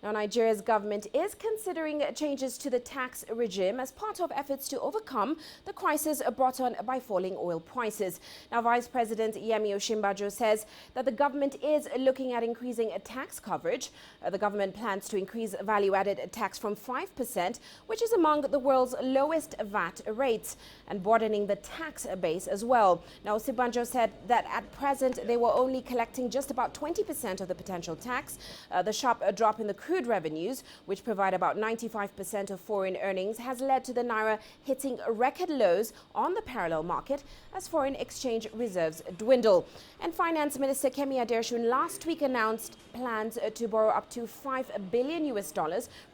Now, Nigeria's government is considering changes to the tax regime as part of efforts to overcome the crisis brought on by falling oil prices. Now, Vice President Yemi Osinbajo says that the government is looking at increasing tax coverage. The government plans to increase value-added tax from 5%, which is among the world's lowest VAT rates, and broadening the tax base as well. Now, Osinbajo said that at present they were only collecting just about 20% of the potential tax. The sharp drop in the crude revenues, which provide about 95% of foreign earnings, has led to the naira hitting record lows on the parallel market as foreign exchange reserves dwindle. And Finance Minister Kemi Adeosun last week announced plans to borrow up to $5 billion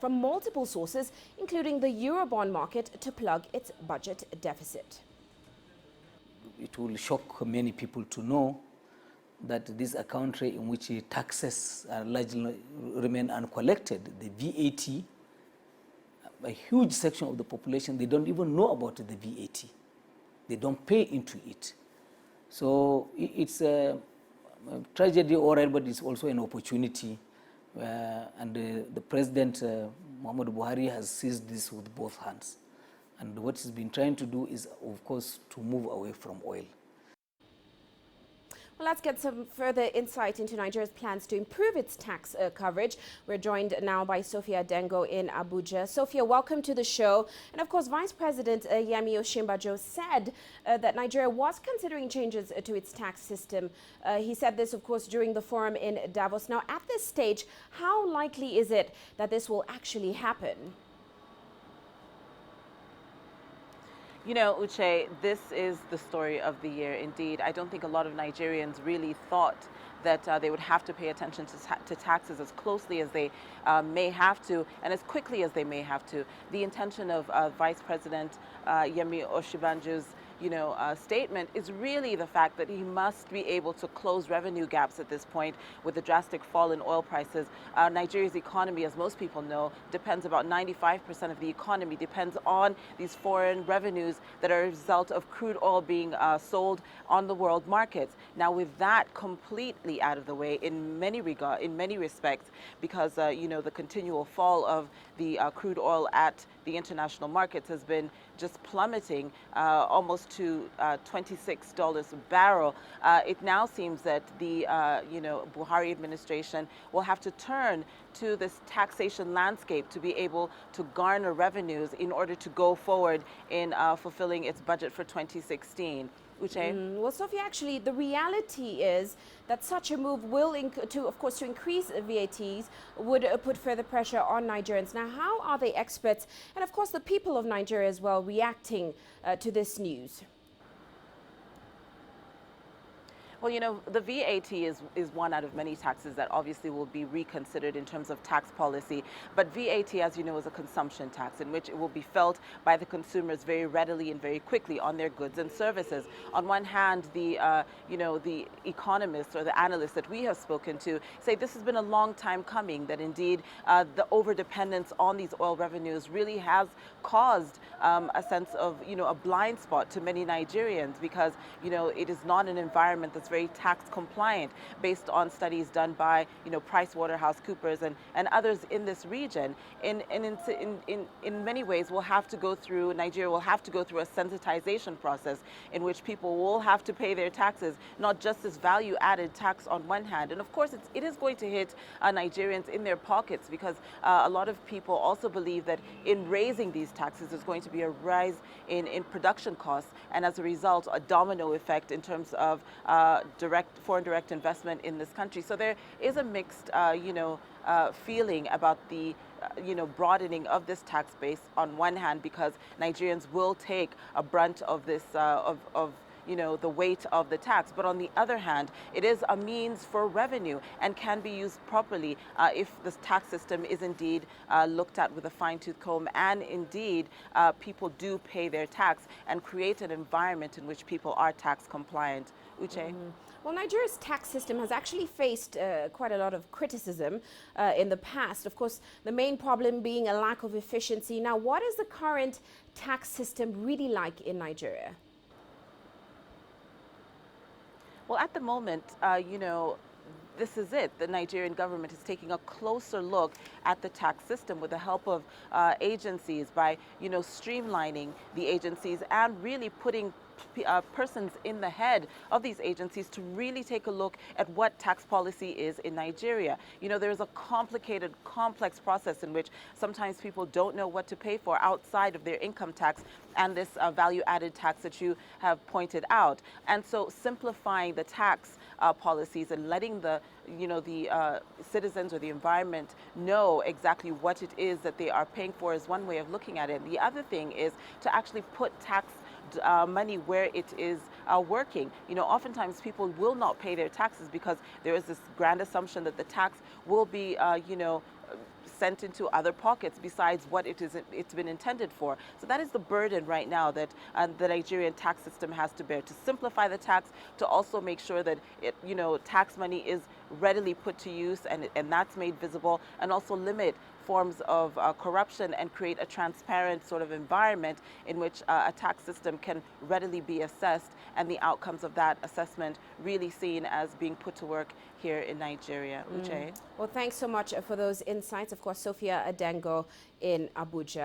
from multiple sources, including the Eurobond market, to plug its budget deficit. It will shock many people to know that this is a country in which taxes are largely remain uncollected. The VAT, a huge section of the population, they don't even know about the VAT. They don't pay into it. So it's a tragedy, all right, but it's also an opportunity. And the President, Muhammadu Buhari, has seized this with both hands. And what he's been trying to do is, of course, to move away from oil. Well, let's get some further insight into Nigeria's plans to improve its tax coverage. We're joined now by Sophia Dengo in Abuja. Sophia, welcome to the show. And of course, Vice President Yemi Osinbajo said that Nigeria was considering changes to its tax system. He said this, of course, during the forum in Davos. Now, at this stage, how likely is it that this will actually happen? You know, Uche, this is the story of the year indeed. I don't think a lot of Nigerians really thought that they would have to pay attention to taxes as closely as they may have to and as quickly as they may have to. The intention of Vice President Yemi Osinbajo's statement is really the fact that he must be able to close revenue gaps at this point with the drastic fall in oil prices. Nigeria's economy, as most people know, depends about 95% of the economy depends on these foreign revenues that are a result of crude oil being sold on the world markets. Now, with that completely out of the way in many respects, because the continual fall of the crude oil at the international markets has been just plummeting almost to $26 a barrel. It now seems that the Buhari administration will have to turn to this taxation landscape to be able to garner revenues in order to go forward in fulfilling its budget for 2016. Uche? Well, Sophia, actually, the reality is that such a move will, of course, to increase VATs would put further pressure on Nigerians. Now, how are the experts and, of course, the people of Nigeria as well reacting to this news? Well, the VAT is one out of many taxes that obviously will be reconsidered in terms of tax policy. But VAT, as you know, is a consumption tax in which it will be felt by the consumers very readily and very quickly on their goods and services. On one hand, the economists or the analysts that we have spoken to say this has been a long time coming, that indeed the overdependence on these oil revenues really has caused a sense of, a blind spot to many Nigerians because, it is not an environment that's very tax compliant based on studies done by PricewaterhouseCoopers and others in this region. In many ways Nigeria will have to go through a sensitization process in which people will have to pay their taxes, not just this value added tax on one hand. And of course it is going to hit Nigerians in their pockets because a lot of people also believe that in raising these taxes there's going to be a rise in production costs, and as a result a domino effect in terms of foreign direct investment in this country. So there is a mixed, feeling about the, broadening of this tax base on one hand, because Nigerians will take a brunt of this, the weight of the tax. But on the other hand, it is a means for revenue and can be used properly if the tax system is indeed looked at with a fine-tooth comb and indeed people do pay their tax and create an environment in which people are tax compliant. Uche? Well, Nigeria's tax system has actually faced quite a lot of criticism in the past. Of course, the main problem being a lack of efficiency. Now, what is the current tax system really like in Nigeria? Well, at the moment, this is it. The Nigerian government is taking a closer look at the tax system with the help of agencies by, streamlining the agencies and really putting persons in the head of these agencies to really take a look at what tax policy is in Nigeria. There's a complicated, complex process in which sometimes people don't know what to pay for outside of their income tax and this value-added tax that you have pointed out. And so simplifying the tax policies and letting the citizens or the environment know exactly what it is that they are paying for is one way of looking at it. The other thing is to actually put tax money where it is working. Oftentimes people will not pay their taxes because there is this grand assumption that the tax will be, sent into other pockets besides what it's been intended for. So that is the burden right now that the Nigerian tax system has to bear, to simplify the tax, to also make sure that tax money is readily put to use and that's made visible, and also limit forms of corruption and create a transparent sort of environment in which a tax system can readily be assessed and the outcomes of that assessment really seen as being put to work here in Nigeria. Uche? Well, thanks so much for those insights. Of course, Sophia Adengo in Abuja.